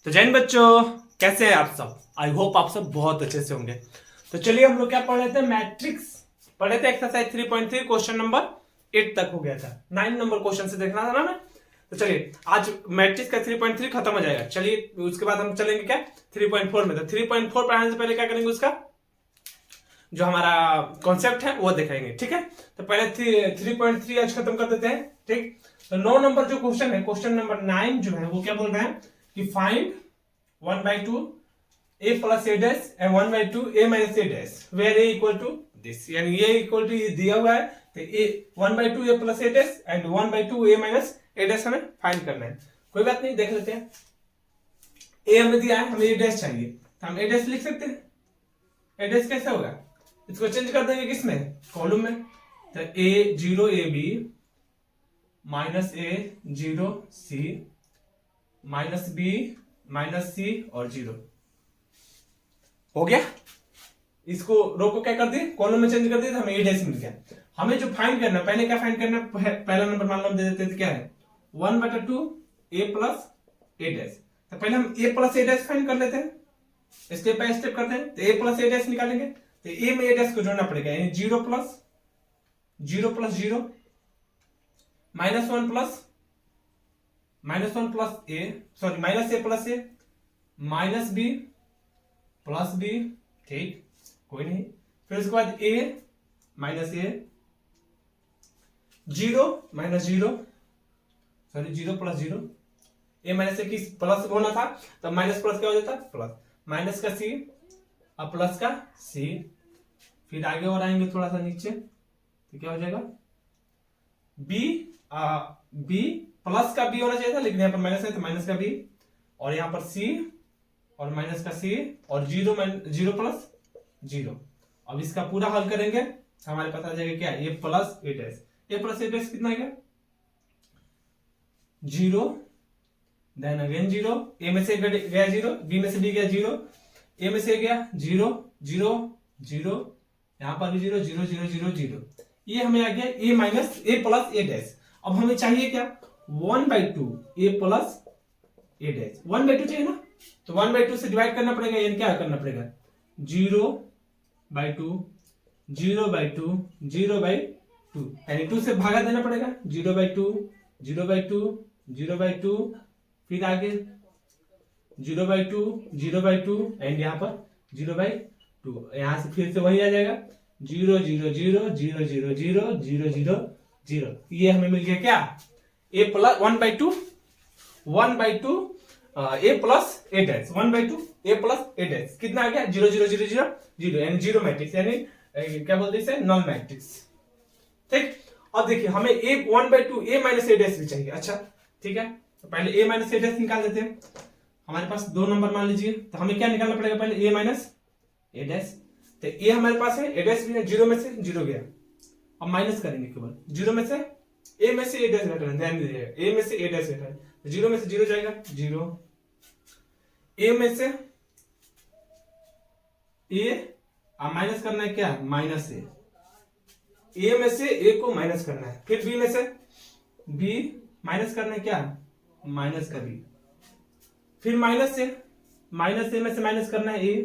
तो जैन बच्चों, कैसे हैं आप सब। आई होप आप सब बहुत अच्छे से होंगे। तो चलिए हम लोग क्या पढ़ रहे थे, मैट्रिक्स पढ़े थे। एक्सरसाइज 3.3 क्वेश्चन नंबर 8 तक हो गया था। 9 नंबर क्वेश्चन से देखना था ना मैं। तो चलिए आज मैट्रिक्स का 3.3 खत्म हो जाएगा। चलिए उसके बाद हम चलेंगे क्या 3.4 में। तो 3.4 पढ़ाने से पहले क्या करेंगे, उसका जो हमारा कॉन्सेप्ट है वो दिखाएंगे, ठीक है। तो पहले 3.3 आज खत्म कर देते हैं, ठीक। तो 9 नंबर जो क्वेश्चन है, क्वेश्चन नंबर 9 जो है वो क्या बोल रहे हैं कि find 1/2 a plus A dash and 1/2 a minus a dash where a equal to this. यानी ये इक्वल टू ये दिया हुआ है, तो a 1/2 a plus A dash and 1/2 a minus a dash हमें फाइंड करना है। कोई बात नहीं, देख लेते हैं। a हमें दिया है, हमें ए डैश चाहिए, तो हम ए डैश लिख सकते हैं। ए डैश कैसे होगा, इसको चेंज कर देंगे किसमें, कॉलम में। तो a0 ab minus a0 c minus b minus c और 0 हो गया। इसको रो को क्या कर दिए, कॉलम में चेंज कर दिए, तो हमें ए डैश मिल गया। हमें जो फाइंड करना है, पहले क्या फाइंड करना है, पहला नंबर मान लो हम दे देते हैं, तो क्या है 1/2 a प्लस ए डैश। तो पहले हम a plus A dash find कर लेते हैं, स्टेप बाय स्टेप करते हैं। तो a प्लस ए डैश निकालेंगे, तो a में ए डैश को जोड़ना पड़ेगा, यानी 0 plus 0 minus 1 plus A, sorry minus A plus A minus B plus B, ठीक, कोई नहीं। फिर उसके बाद a minus A, 0 minus 0, sorry 0 plus 0, a minus A की प्लस होना था, तब माइनस प्लस क्या हो जाता, प्लस, माइनस का c अब प्लस का c। फिर आगे और आएंगे थोड़ा सा नीचे, तो क्या हो जाएगा b प्लस का b होना चाहिए था, लेकिन यहाँ पर माइनस है तो माइनस का b, और यहाँ पर c और माइनस का c और 0 प्लस 0। अब इसका पूरा हल करेंगे, हमारे पास आ जाएगा क्या, a plus A dash. A plus A dash कितना गया 0, देन अगेन 0, a में से गया 0, b में से b गया 0, a में से गया 0 0 0, यहां पर भी 0 0 0 0 0। ये हमें आ गया a minus A plus A dash. अब हमें चाहिए क्या 1/2 a प्लस ए डैश, 1/2 चाहिए ना, तो 1/2 से डिवाइड करना पड़ेगा, यानी क्या करना पड़ेगा 0/2 0/2 0/2, यानी 2 से भागा देना पड़ेगा, 0/2 0/2 0/2, फिर आगे 0/2 0/2 एंड यहाँ पर 0/2, यहां से फिर से वही आ जाएगा 0 0 0 0 0 0 0 0 0। ये हमें मिल गया क्या a plus 1/2 a plus A dash, 1/2 a plus A dash कितना आ गया 0 0 0 0 0, यानी 0 मैट्रिक्स, यानी क्या बोलते हैं इसे, नॉन मैट्रिक्स, ठीक। अब देखिए हमें a 1/2 a minus a dash भी चाहिए। अच्छा ठीक है, तो पहले a माइनस ए डैश निकाल देते हैं। हमारे पास 2 नंबर मान लीजिए, तो हमें क्या निकालना पड़ेगा, पहले a माइनस ए डैश। तो a हमारे पास है, ए डैश भी है, 0 में से 0 गया, अब माइनस करेंगे केवल 0 में से a में से ए डैश घटाना, ध्यान दीजिएगा a में से ए डैश घटाना, 0 में से 0 जाएगा 0, a में से a माइनस करना है क्या, माइनस a में से a को माइनस करना है, फिर b में से b माइनस करना है क्या, माइनस का b, फिर माइनस a में से माइनस करना है a,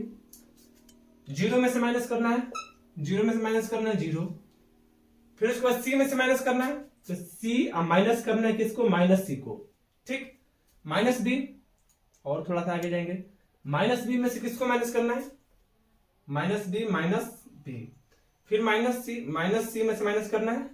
0 में से माइनस करना है, 0 में से माइनस करना है 0, फिर उसके बाद c में से माइनस करना है, तो c माइनस करना है किसको, माइनस c को, ठीक, माइनस b, और थोड़ा सा आगे जाएंगे, माइनस b में से किसको माइनस करना है, माइनस b माइनस b, फिर माइनस c में से माइनस करना है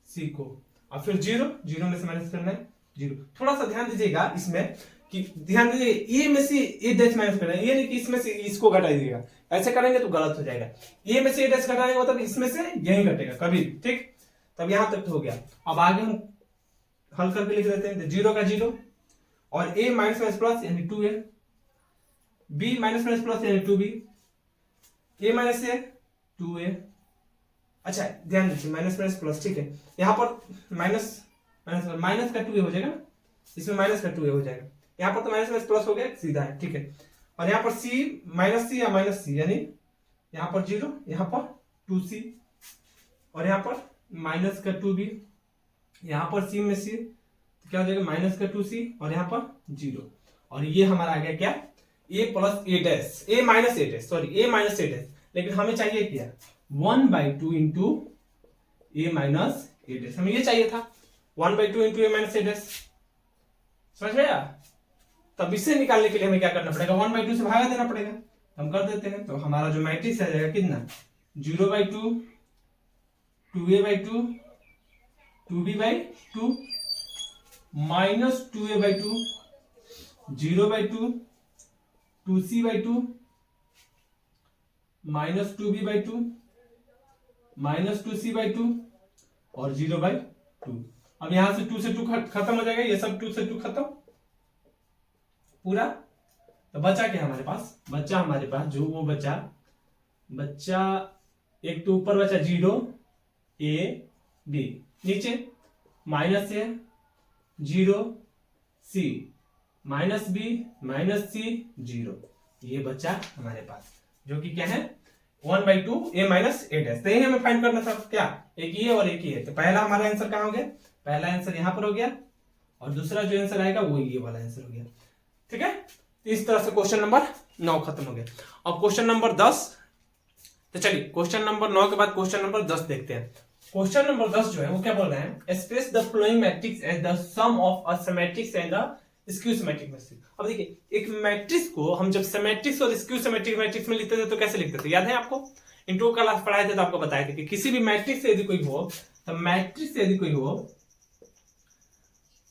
c को, और फिर 0 में से माइनस करना है 0। थोड़ा सा ध्यान दीजिएगा इसमें, कि ध्यान दीजिए a में से a डैश माइनस करना है, ये नहीं कि इसमें से इसको घटा दीजिएगा, ऐसे करेंगे तो गलत हो जाएगा। a में से a डैश घटाएंगे मतलब इसमें से यही घटेगा कभी, ठीक। तब यहां तक तो हो गया। अब आगे हम हल करके लिख देते हैं, 0 का 0 और a माइनस माइनस प्लस यानी 2a, b minus minus plus यानी 2b, a minus a 2a। अच्छा ध्यान दीजिए माइनस माइनस प्लस, ठीक है, यहाँ पर माइनस माइनस का 2a हो जाएगा, इसमें माइनस का 2a हो जाएगा, यहाँ पर तो माइनस माइनस प्लस हो गया सीधा है, ठीक है। और यहाँ पर c माइनस c या माइनस c, यानी यहाँ पर 0 यहाँ पर 2c, और यहाँ पर माइनस का 2b, यहाँ पर c में c, तो क्या हो जाएगा माइनस का 2c, और यहाँ पर 0। और ये हमारा आ गया क्या, a plus A dash, a minus a dash, sorry a minus a dash, लेकिन हमें चाहिए क्या 1/2 into a minus a dash, हमें ये चाहिए था 1/2 into a minus a dash, समझ गया। तब इससे निकालने के लिए हमें क्या करना पड़ेगा, 1/2 से भागा देना पड़ेगा, हम कर देते हैं। तो हमारा जो मैट्रिक्स आ जाएगा कितना 0/2, 2a/2, 2b/2 minus 2a/2, 0/2, 2c/2 minus 2b/2 minus 2c/2 और 0/2। अब यहां से 2 से 2 खत्म हो जाएगा, ये सब 2 से 2 खत्म पूरा। तो बचा क्या हमारे पास, बचा हमारे पास जो वो बचा एक तो ऊपर बचा 0 a b, नीचे minus a 0 c minus b minus c 0, ये बचा हमारे पास जो कि क्या है 1/2 a माइनस ए डैश। तो यही हमें फाइंड करना था क्या, एक ही है और एक ही है। तो पहला हमारा आंसर कहां हो गया, पहला आंसर यहां पर हो गया और दूसरा जो आंसर आएगा वो ये वाला आंसर हो गया, ठीक है। तो इस तरह से क्वेश्चन नंबर 9 खत्म हो गया। अब क्वेश्चन नंबर 10, तो चलिए क्वेश्चन नंबर 9 के बाद क्वेश्चन नंबर 10 देखते हैं। क्वेश्चन नंबर 10 जो है वो क्या बोल रहे हैं, express the following matrix as the sum of a symmetrics and the skew symmetric matrix. अब देखिए एक मैट्रिक्स को हम जब सिमेट्रिक्स और स्क्यू सिमेट्रिक मैट्रिक्स में लिखते थे तो कैसे लिखते थे, याद है आपको, इंट्रो क्लास पढ़ाए थे तो आपको बताए थे कि किसी भी मैट्रिक्स से यदि कोई हो, तो मैट्रिक्स से यदि कोई हो,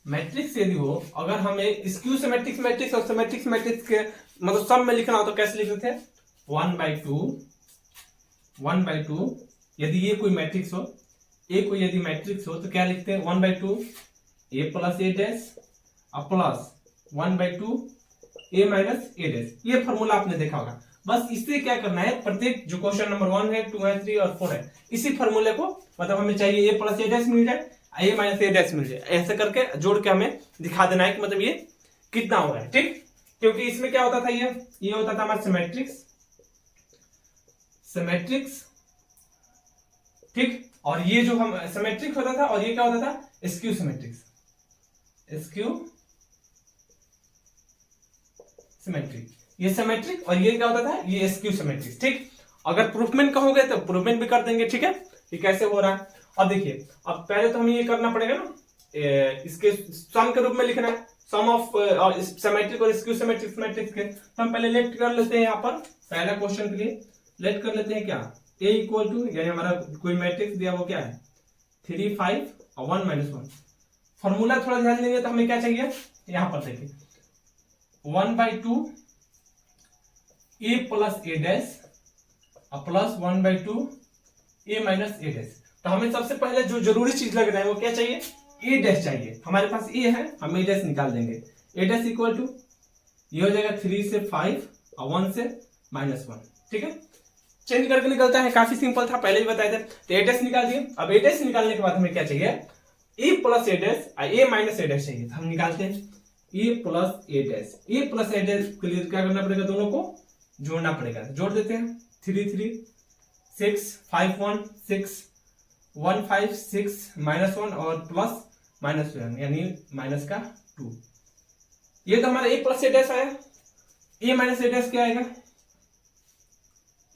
मैट्रिक्स यदि हो, अगर हमें स्क्यू सिमेट्रिक मैट्रिक्स और सिमेट्रिक मैट्रिक्स के मतलब सब में लिखना हो तो कैसे लिखते थे 1/2 यदि ये कोई मैट्रिक्स हो, ए कोई यदि मैट्रिक्स हो तो क्या लिखते हैं 1/2 a plus A dash plus 1/2 a minus a dash. ये फॉर्मूला आपने देखा होगा। बस इससे क्या करना है, प्रत्येक जो क्वेश्चन नंबर 1 है 2 है 3 और 4 है, इसी फॉर्मूले को मतलब हमें चाहिए a प्लस ए डैश मिल जाए, a माइनस ए डैश मिल जाए, ऐसे करके जोड़ के हमें दिखा देना है कि मतलब ये कितना हो रहा है, ठीक। क्योंकि इसमें क्या होता था, ये होता था हमारा सिमेट्रिक्स, ठीक। और ये जो हम सिमेट्रिक होता था और ये क्या होता था स्क्यू सिमेट्रिक्स, ये सिमेट्रिक और ये क्या होता था ये स्क्यू सिमेट्रिक, ठीक। अगर प्रूफमेंट कहोगे तो प्रूफमेंट भी कर देंगे, ठीक है। ये कैसे हो रहा है अब देखिए, अब पहले तो हमें ये करना पड़ेगा ना, इसके सम के रूप में लिखना है, सम ऑफ सिमेट्रिक और स्क्यू सिमेट्रिक मैट्रिक्स के। तो हम पहले लेट कर लेते हैं, यहाँ पर पहला क्वेश्चन के लिए लेट कर लेते हैं क्या a इक्वल टू, यानी हमारा कोई मैट्रिक्स दिया वो क्या है 3 5 और 1 - 1। फॉर्मूला थोड़ा ध्यान देंगे तो हमें क्या चाहिए, यहां पर देखिए 1/2 a plus A dash plus 1/2 a minus a dash. तो हमें सबसे पहले जो जरूरी चीज लग रहा है वो क्या चाहिए, ए डैश चाहिए। हमारे पास ए है, हम ए डैश निकाल देंगे। ए डैश इक्वल टू ये हो जाएगा 3 से 5 और 1 से -1, ठीक है। चेंज करके निकलता है, काफी सिंपल था, पहले भी बताए थे। तो ए डैश निकाल दिए। अब ए डैश निकालने के बाद हमें क्या चाहिए, ए plus A dash A minus a dash चाहिए। तो हम निकालते हैं ए प्लस ए डैश। ए प्लस ए डैश के लिए क्या करना पड़ेगा, दोनों को जोड़ना पड़ेगा। जोड़ देते हैं 3 3 6 5 1 6 1 5 6 -1 और प्लस -1 यानी माइनस का 2। ये तो हमारा ए प्लस ए डैश आया। ए माइनस ए डैश क्या आएगा,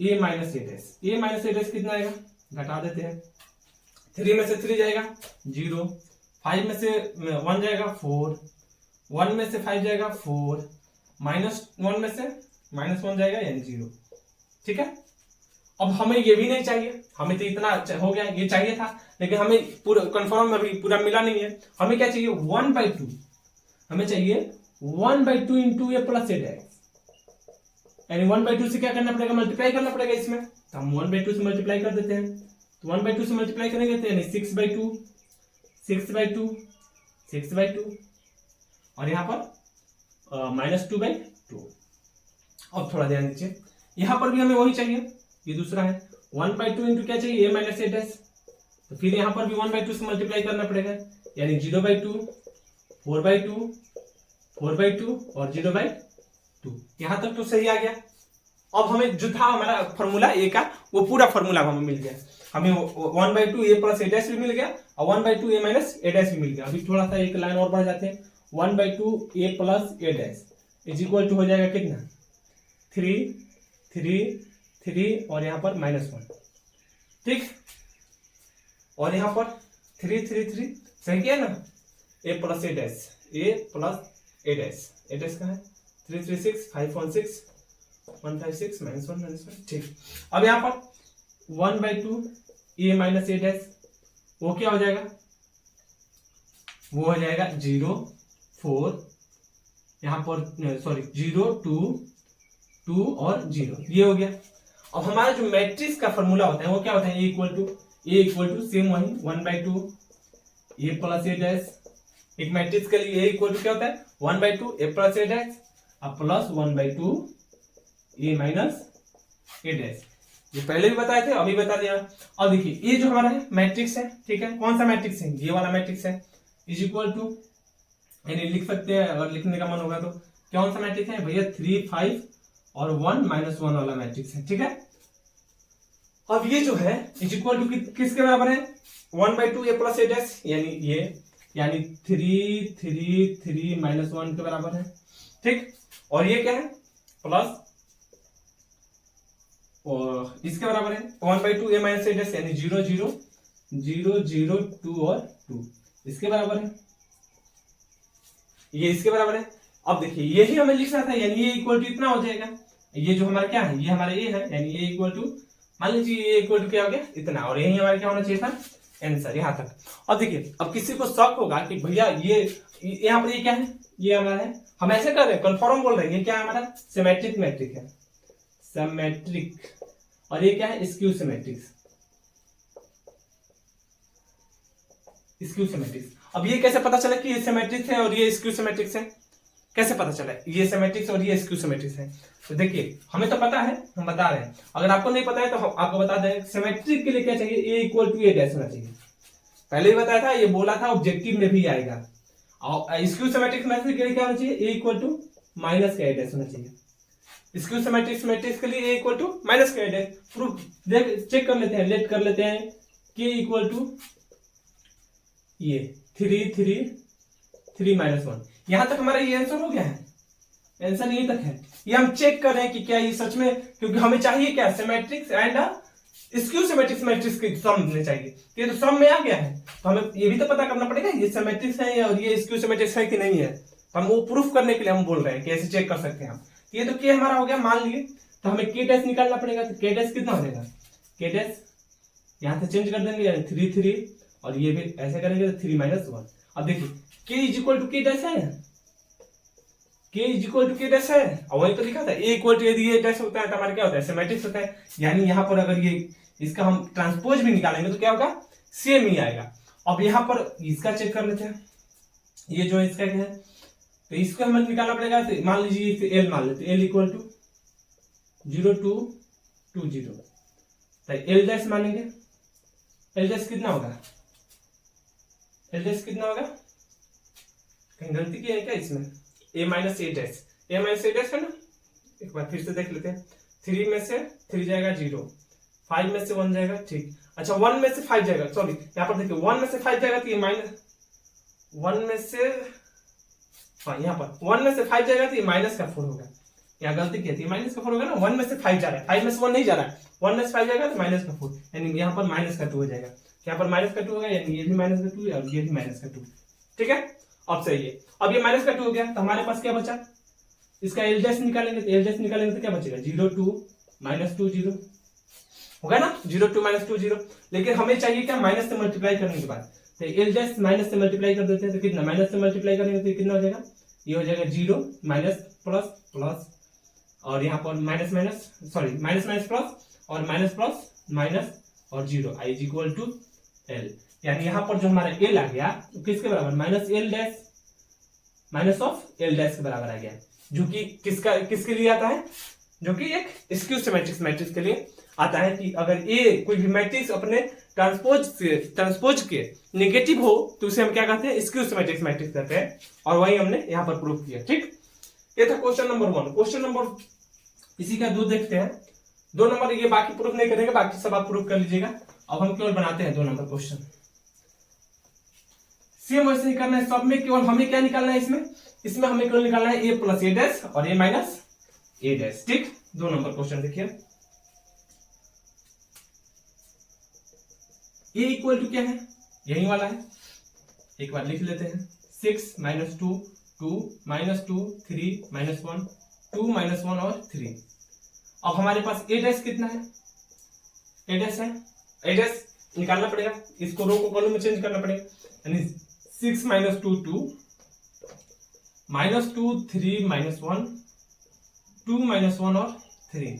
ए minus a dash. A minus a dash कितना आएगा, घटा देते हैं। 3 में से 3 जाएगा 0, 5 में से 1 जाएगा 4, 1 में से 5 जाएगा 4, -1 में से -1 जाएगा यानी 0, ठीक है। अब हमें ये भी नहीं चाहिए, हमें तो इतना हो गया, ये चाहिए था, लेकिन हमें पूरा कंफर्म अभी पूरा मिला नहीं है। हमें क्या चाहिए 1/2, हमें चाहिए 1/2 इंटू ए प्लस ए डैश, यानी 1/2 से क्या करना पड़ेगा, मल्टीप्लाई करना पड़ेगा इसमें। तो हम 1/2 से मल्टीप्लाई कर देते हैं। तो 1/2 से मल्टीप्लाई करेंगे तो यानी 6/2 6/2 6/2 और यहाँ पर -2/2। अब थोड़ा ध्यान दीजिए, यहाँ पर भी हमें वही चाहिए, ये दूसरा है 1/2 इंटू क्या चाहिए, ए माइनस ए डैश। तो फिर यहाँ पर भी 1/2 से मल्टीप्लाई करना पड़ेगा, यानी 0/2 4/2 4/2 और 0/2। यहां तक तो सही आ गया। अब हमें जो था हमारा फॉर्मूला ए का, वो पूरा फॉर्मूला हमें मिल गया। हमें 1/2 ए प्लस ए डैश भी मिल गया और 1/2 ए माइनस ए डैश भी मिल गया। अभी थोड़ा सा एक लाइन और बढ़ जाते हैं, 1/2 ए plus A dash is equal to हो जाएगा कितना 3 3 3 और यहाँ पर -1, ठीक। और यहाँ पर 3 3 3 सही किया ना, a plus A dash, a plus A dash, A dash का है 3 3 6 5 1 6 1 5 6 -1 ठीक। अब यहाँ पर 1/2 a माइनस ए डैश, वो क्या हो जाएगा, वो हो जाएगा 0 4, यहाँ पर सॉरी 0 2 2 और 0, ये हो गया। अब हमारा जो मैट्रिक्स का फॉर्मूला होता है वो क्या होता है, ए इक्वल टू सेम वही 1/2 ए प्लस ए डैश। एक मैट्रिक्स के लिए ए इक्वल टू क्या होता है 1/2 ए प्लस ए डैश अब plus 1/2 A minus a dash. ये पहले भी बताए थे, अभी बता दिया। अब देखिए ये जो हमारा है मैट्रिक्स है, ठीक है, कौन सा मैट्रिक्स है, ये वाला मैट्रिक्स है, इज इक्वल टू, यानी लिख सकते हैं अगर लिखने का मन होगा तो, कौन सा मैट्रिक्स है भैया 3 5 और 1 -1 वाला मैट्रिक्स है, ठीक है। अब ये जो है इज इक्वल टू किसके बराबर है 1/2 ए प्लस ए डैश, यानी ये, यानी 3 3 3 -1 के बराबर है, ठीक। और ये क्या है प्लस, और इसके बराबर है 1/2 ए माइनस ए डैश, यानी 0 0 0 0 2 और 2 इसके बराबर है, ये इसके बराबर है। अब देखिए यही हमें लिखना था, यानी ये इक्वल टू इतना हो जाएगा, ये जो हमारा क्या है, ये हमारा ए है, यानी ये इक्वल टू, मान लीजिए ये इक्वल टू क्या हो गया इतना, और यही हमारा क्या होना चाहिए था आंसर यहाँ तक। अब देखिए अब किसी को शक होगा कि भैया ये यहाँ पर ये क्या है, ये हमारा है, हम ऐसे कर रहे हैं कंफर्म बोल रहे हैं, ये क्या है हमारा सिमेट्रिक मैट्रिक है, सिमेट्रिक, और ये क्या है स्क्यू सिमेट्रिक्स, स्क्यू सिमेट्रिक्स। अब ये कैसे पता चला कि ये सिमेट्रिक्स है और ये स्क्यू सिमेट्रिक्स है, कैसे पता चला ये सिमेट्रिक्स और ये स्क्यू सिमेट्रिक्स है। तो देखिए हमें तो पता है, हम बता रहे हैं, अगर आपको नहीं पता है तो हम आपको बता दें, सिमेट्रिक के लिए क्या चाहिए, ए इक्वल टू ए डैश होना चाहिए, पहले ही बताया था, ये बोला था ऑब्जेक्टिव में भी आएगा। और स्क्यू सिमेट्रिक मैट्रिक्स के लिए क्या होना चाहिए, ए इक्वल टू माइनस का ए डैश होना चाहिए। स्क्यू सिमेट्रिक मैट्रिक्स के लिए ए इक्वल टू माइनस का ए डैश, प्रूफ देख चेक कर लेते हैं, लेट कर लेते हैं, के इक्वल टू ये 3 3 3 -1, यहां तक हमारा ये आंसर हो गया है, आंसर यहीं तक है। ये हम चेक कर रहे हैं कि क्या ये सच में, क्योंकि हमें चाहिए क्या सिमेट्रिक्स एंड स्क्यू सिमेट्रिक्स मैट्रिक्स की सम में चाहिए, ये तो सम में आ गया है, तो हमें ये भी तो पता करना पड़ेगा ये सिमेट्रिक्स है और ये स्क्यू सिमेट्रिक्स है कि नहीं है। तो हम वो प्रूफ करने के लिए हम बोल रहे हैं कि ऐसे चेक कर सकते हैं हम। ये तो के हमारा हो गया मान लिए, तो हमें के डैश निकालना पड़ेगा, तो के डैश कितना हो जाएगा, के डैश यहां से चेंज कर देंगे, यानी 3 3 और ये भी ऐसे करेंगे तो 3 -1। अब देखिए के इज इक्वल टू के डैश है, के इज इक्वल टू के डैश है, और वही तो लिखा था ए इक्वल टू, यदि ये डैश होता है तो हमारा क्या होता है सिमेट्रिक्स होता है, यानी यहाँ पर अगर ये इसका हम ट्रांसपोज भी निकालेंगे तो क्या होगा सेम ही आएगा। अब यहाँ पर इसका चेक कर लेते हैं, ये जो इसका क्या है, तो इसको हमें निकालना पड़ेगा, तो मान लीजिए इसे एल मान लेते, एल इक्वल टू 0 2 2 0, तो एल डैश मानेंगे, एल डैश कितना होगा, एल डैश कितना होगा, कहीं गलती की है क्या इसमें, ए minus a dash, A minus a dash है ना, एक बार फिर से देख लेते हैं, 3 में से 3 जाएगा 0, 5 में से 1 जाएगा, ठीक। अच्छा 1 में से 5 जाएगा, सॉरी यहाँ पर देखिए 1 में से 5 जाएगा तो ये माइनस 1 में से, हाँ यहाँ पर 1 में से 5 जाएगा तो ये माइनस का 4 होगा, यहाँ गलती की थी, माइनस का 4 होगा ना, 1 में से 5 जा रहा है, 5 में से 1 नहीं जा रहा है, 1 में से 5 जाएगा तो माइनस का 4, यानी यहाँ पर माइनस का 2 हो जाएगा, यहाँ पर माइनस का 2 होगा, यानी ये भी माइनस का 2 और ये भी माइनस का 2, ठीक है। अब सही है, अब ये माइनस का 2 हो गया, तो हमारे पास क्या बचा, इसका एल डैश निकालेंगे, तो एल डैश निकालेंगे तो क्या बचेगा 0 2 -2 0 होगा ना, 0 2 -2 0, लेकिन हमें चाहिए क्या माइनस से मल्टीप्लाई करने के बाद, तो एल डैश माइनस से मल्टीप्लाई कर देते हैं, तो कितना माइनस से मल्टीप्लाई करेंगे तो कितना हो जाएगा, ये हो जाएगा 0 माइनस प्लस प्लस, और यहाँ पर minus minus sorry minus minus plus और माइनस प्लस माइनस और 0 I is equal to L, यानी यहाँ पर जो हमारा एल आ गया तो किसके बराबर, minus L dash minus of L dash के बराबर आ गया, जो कि किसके लिए आता है, जो कि एक स्क्यू सिमेट्रिक्स मैट्रिक्स के लिए आता है, कि अगर ए कोई भी मैट्रिक्स अपने ट्रांसपोज के नेगेटिव हो तो उसे हम क्या कहते हैं स्क्यू सिमेट्रिक्स मैट्रिक्स कहते हैं, और वही हमने यहाँ पर प्रूफ किया, ठीक। ये था क्वेश्चन नंबर 1। क्वेश्चन नंबर इसी का 2 देखते हैं, 2 नंबर ये बाकी प्रूफ नहीं करेंगे, बाकी सब आप प्रूफ कर लीजिएगा। अब हम केवल बनाते हैं 2 नंबर क्वेश्चन, सेम वैसे ही करना है सब में, केवल हमें क्या निकालना है इसमें, इसमें हमें केवल निकालना है ए प्लस ए डैश और ए माइनस ए डैश। ठीक, 2 नंबर क्वेश्चन देखिए। ए इक्वल टू क्या है, यही वाला है, एक बार लिख लेते हैं। 6 माइनस 2 2 माइनस 2 3 माइनस 1 2 माइनस 1 और 3। अब हमारे पास ए डैश कितना है, ए डैश है, ए डैश निकालना पड़ेगा, इसको रो को कॉलम में चेंज करना पड़ेगा, यानी 6 माइनस 2 2 माइनस 2 3 माइनस 1 2 माइनस 1 और 3।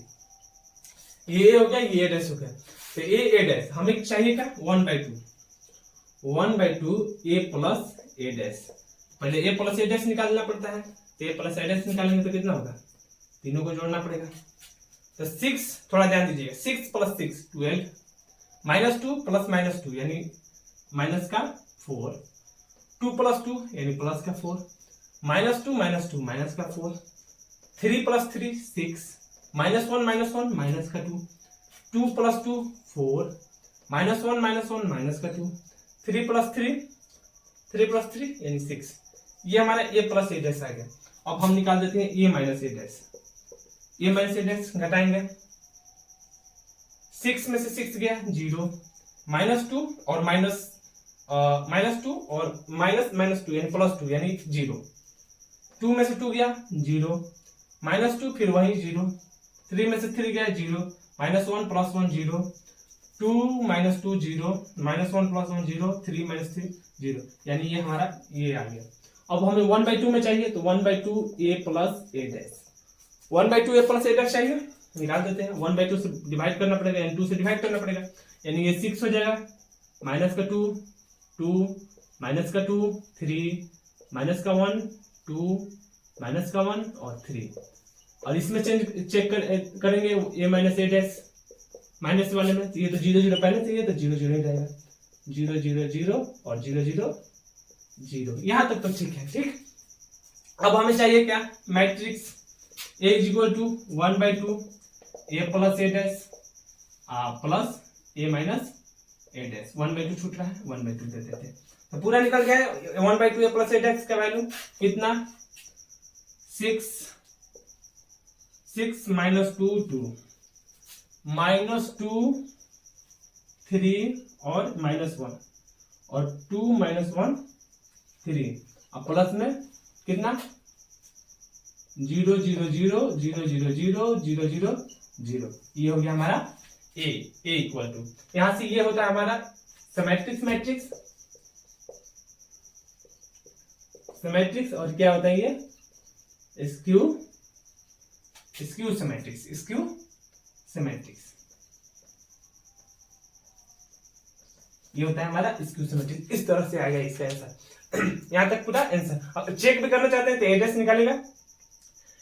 ये हो गया, ये डैश हो गया। तो ए डैश हमें चाहिए क्या, 1/2 ए प्लस ए डैश। पहले ए प्लस ए डैश निकालना पड़ता है, तो ए प्लस ए डैश निकालेंगे तो कितना होगा, तीनों को जोड़ना पड़ेगा। तो 6, थोड़ा ध्यान दीजिएगा, 6 प्लस 6 12 माइनस 2 प्लस माइनस 2 यानी माइनस का 4 2 प्लस 2 यानी प्लस का 4 माइनस 2 माइनस 2 माइनस का 4 3 प्लस 3 6 माइनस 1 माइनस का 2 2 प्लस 2 4 माइनस 1 माइनस का 2 3 प्लस 3 यानी 6। ये हमारा ए प्लस ए डैश आ गया। अब हम निकाल देते हैं ए minus a dash. A minus a dash घटाएंगे, 6 में से 6 गया 0 माइनस 2 और माइनस 2 और माइनस 2 यानी प्लस 2 यानी 0 2 में से 2 गया 0 माइनस 2 फिर वही 0 3 में से 3 गया 0 minus 1 plus 1 0 2 minus 2 0 minus 1 plus 1 0 3 minus 3 0 यानी ये हमारा ये आ गया। अब हमें 1/2 में चाहिए, तो 1/2 ए प्लस ए डैश, 1/2 ए प्लस ए डैश चाहिए, निकाल देते हैं। 1/2 से डिवाइड करना पड़ेगा यानी 2 से डिवाइड करना पड़ेगा, यानी ये 6 हो जाएगा, माइनस का 2 2 माइनस का 2 3 माइनस का 1 2 माइनस का 1 और 3। और इसमें चेक करेंगे ए माइनस ए डैश माइनस वाले में, ये तो 0 0 पहले चाहिए तो 0 0 ही रहेगा, 0 0 0 और 0 0 0, यहां तक तो ठीक है। ठीक, अब हमें चाहिए क्या, matrix A is equal to 1/2 A plus A dash plus A minus a dash. 1/2 छूट रहा है, 1/2 दे देते हैं, तो पूरा निकल गया है। 1/2 ए प्लस ए डैश का वैल्यू कितना, 6 माइनस 2 2 माइनस 2 3 और माइनस 1 और 2 माइनस 1 3। अब प्लस में कितना 0 0 0 0 0 0 0 0 0, ये हो गया हमारा ए इक्वल टू, यहां से ये होता है हमारा सिमेट्रिक्स और क्या होता है ये स्क्यू सिमेट्रिक्स, ये होता है हमारा स्क्यू सिमेट्रिक्स। इस तरह से आएगा इसका आंसर। यहां तक पूरा आंसर। अब चेक भी करना चाहते हैं तो ए डैश निकालेगा,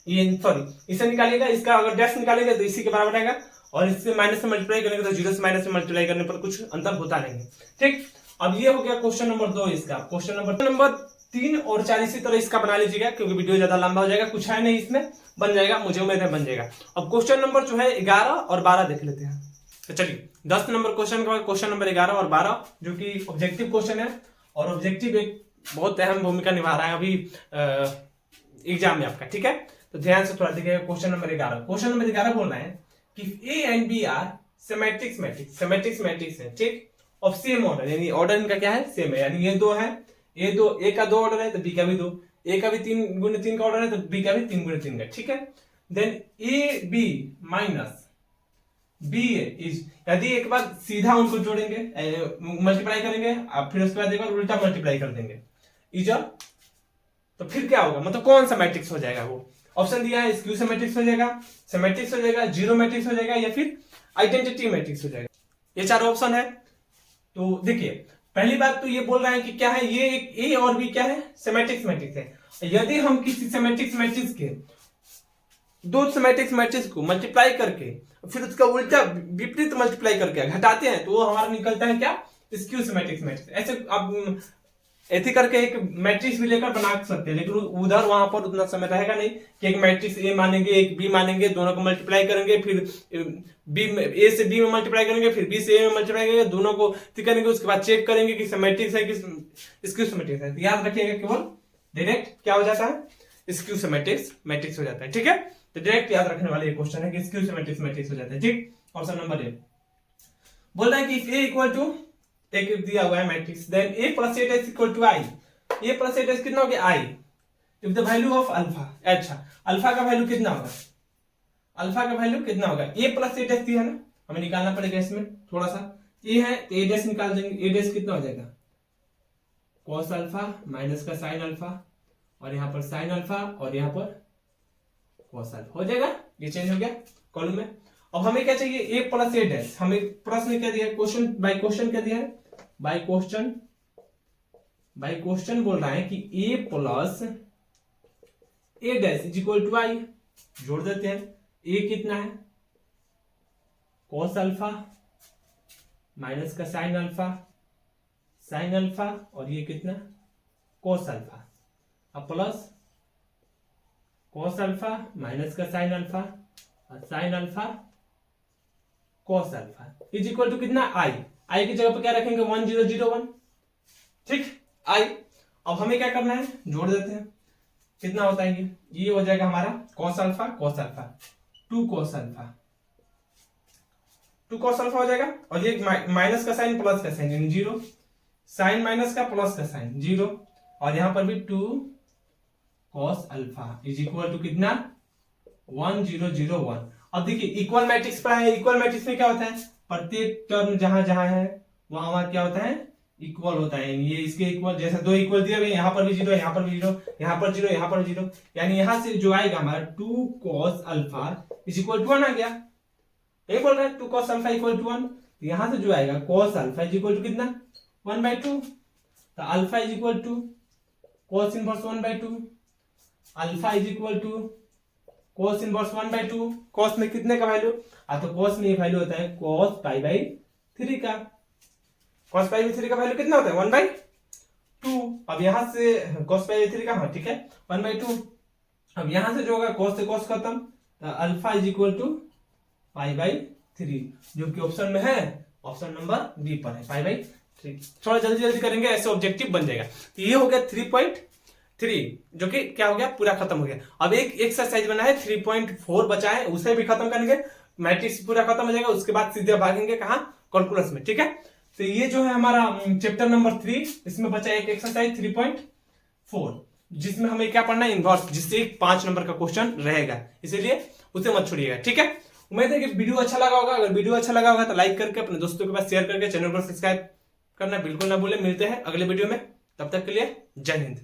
ये सॉरी इसे निकालेगा, इसका अगर डैश निकालेगा तो इसी के बराबर आएगा, और इससे माइनस से मल्टीप्लाई करेंगे तो 0 से माइनस से मल्टीप्लाई करने पर कुछ अंतर होता नहीं है। ठीक, अब ये हो गया क्वेश्चन नंबर 2 इसका। क्वेश्चन नंबर 3 और 4 इसी तरह इसका बना लीजिएगा, क्योंकि वीडियो ज्यादा लंबा हो जाएगा, कुछ है नहीं इसमें, बन जाएगा, मुझे उम्मीद है बन जाएगा। अब क्वेश्चन नंबर जो है 11 और 12 देख लेते हैं। तो चलिए 10 नंबर क्वेश्चन के बाद क्वेश्चन नंबर 11 और 12 जो कि ऑब्जेक्टिव क्वेश्चन है, और ऑब्जेक्टिव एक बहुत अहम भूमिका निभा रहा है अभी एग्जाम में आपका। ठीक है, तो ध्यान से थोड़ा देखिएगा। क्वेश्चन नंबर 11 बोल रहे हैं कि A and B are symmetrics matrix है, ठीक, ऑफ सेम ऑर्डर, यानी ऑर्डर इनका क्या है, सेम है, यानी ये 2 है, ए का 2 ऑर्डर है तो बी का भी 2, ए का भी 3 गुणे 3 का ऑर्डर है तो बी का भी 3 गुणे 3 का। ठीक है, then A B minus B A is, यदि एक बार सीधा उनको जोड़ेंगे मल्टीप्लाई करेंगे, आप फिर उसके बाद एक बार उल्टा मल्टीप्लाई कर देंगे इज, तो फिर क्या होगा, मतलब कौन सा मैट्रिक्स हो जाएगा। वो ऑप्शन दिया है, स्क्यू मैट्रिक्स हो जाएगा, जीरो मैट्रिक्स हो जाएगा, या फिर आइडेंटिटी मैट्रिक्स हो जाएगा। ये 4 ऑप्शन है। तो देखिए पहली बात तो ये बोल रहे हैं कि क्या है, ये एक ए और बी क्या है, सिमेट्रिक्स मैट्रिक्स है। यदि हम किसी सिमेट्रिक्स मैट्रिक्स के 2 सिमेट्रिक्स मैट्रिक्स को मल्टीप्लाई करके फिर उसका उल्टा विपरीत मल्टीप्लाई करके घटाते हैं तो वो हमारा निकलता है क्या, स्क्यू सिमेट्रिक्स मैट्रिक्स। ऐसे आप ऐसे करके एक मैट्रिक्स भी लेकर बना सकते हैं, लेकिन उधर वहां पर उतना समय रहेगा नहीं कि एक मैट्रिक्स ए मानेंगे एक बी मानेंगे, दोनों को मल्टीप्लाई करेंगे, फिर बी ए से बी में मल्टीप्लाई करेंगे, फिर बी से ए में मल्टीप्लाई करेंगे, दोनों को करेंगे, उसके बाद चेक करेंगे कि सिमेट्रिक्स है कि स्क्यू सिमेट्रिक्स है। याद रखिएगा केवल डायरेक्ट क्या हो जाता है, स्क्यू सिमेट्रिक मैट्रिक्स हो जाता है। ठीक है, तो डायरेक्ट याद रखने वाला ये क्वेश्चन है कि स्क्यू सिमेट्रिक मैट्रिक्स हो जाता है। ठीक, ऑप्शन नंबर ए बोल रहा है कि इफ ए इक्वल टू, एक दिया हुआ है matrix, then A plus A dash equal to I, A plus A dash कितना हो गया I, if the value of alpha, अच्छा अल्फा का वैल्यू कितना होगा, अल्फा का वैल्यू कितना होगा, ए प्लस ए डैश दिया ना, हमें निकालना पड़ेगा इसमें थोड़ा सा, ए है तो ए डैश निकाल देंगे, ए डैश कितना हो जाएगा कॉस अल्फा माइनस का साइन अल्फा, और यहाँ पर साइन अल्फा और यहाँ पर कॉस अल्फा हो जाएगा, ये चेंज हो गया कॉलम में। अब हमें क्या चाहिए, ए प्लस ए डैश, हमें प्रश्न क्या दिया है, क्वेश्चन बाय क्वेश्चन क्या दिया है, बाय क्वेश्चन बोल रहा है कि A plus A dash is equal to I, जोड़ देते हैं, ए कितना है कॉस अल्फा माइनस का साइन अल्फा और ये कितना कॉस अल्फा, अब प्लस कॉस अल्फा माइनस का साइन अल्फा और sine alpha cos alpha is equal to कितना आई, आई की जगह पर क्या रखेंगे 1001। ठीक, आई, अब हमें क्या करना है, जोड़ देते हैं, कितना होता है ये हो जाएगा हमारा कॉस अल्फा 2 कॉस अल्फा हो जाएगा, और ये माइनस का साइन प्लस का साइन यानी 0, साइन माइनस का प्लस का साइन 0, और यहां पर भी 2 cos alpha is equal to कितना 1001। अब देखिए इक्वल मैट्रिक्स पर है, इक्वल मैट्रिक्स में क्या होता है, प्रत्येक टर्म जहां जहां है वहां क्या होता है इक्वल होता है, ये इसके इक्वल, जैसे 2 इक्वल दिए हुए, यहाँ पर भी 0, यहाँ पर भी 0, यहाँ पर 0, यहाँ पर 0, यानी यहां से जो आएगा हमारा 2 cos alpha is equal to 1 आ गया, ये बोल रहा है 2 cos अल्फा इक्वल टू 1, तो यहां से जो आएगा cos alpha is equal to कितना 1/2, तो alpha is equal to cos inverse 1/2, alpha is equal to cos inverse 1/2, cos में कितने का वैल्यू, तो cos में ये वैल्यू होता है cos π/3 का, cos π/3 का वैल्यू कितना होता है 1/2, अब यहां से cos π/3 का, हाँ ठीक है 1/2, अब यहां से जो होगा cos से cos खत्म, तो अल्फा इज इक्वल टू π/3, जो कि ऑप्शन में है, ऑप्शन नंबर डी पर है π/3। थोड़ा जल्दी करेंगे, ऐसे ऑब्जेक्टिव बन जाएगा। तो ये हो गया 3.3, जो कि क्या हो गया पूरा खत्म हो गया। अब एक एक्सरसाइज बना है 3.4 बचा है, उसे भी खत्म करेंगे, मैट्रिक्स पूरा खत्म हो जाएगा, उसके बाद सीधे भागेंगे कहां कैलकुलस में। ठीक है, तो ये जो है हमारा चैप्टर नंबर 3, इसमें बचा एक एक्सरसाइज 3.4, जिसमें हमें क्या पढ़ना है इनवर्स, जिससे 5 नंबर का क्वेश्चन रहेगा, इसीलिए उसे मत छोड़िएगा। ठीक है, उम्मीद है कि वीडियो अच्छा लगा होगा, अगर वीडियो अच्छा लगा होगा तो लाइक करके अपने दोस्तों के पास शेयर करके चैनल पर सब्सक्राइब करना बिल्कुल ना भूलें। मिलते हैं अगले वीडियो में, तब तक के लिए जय हिंद।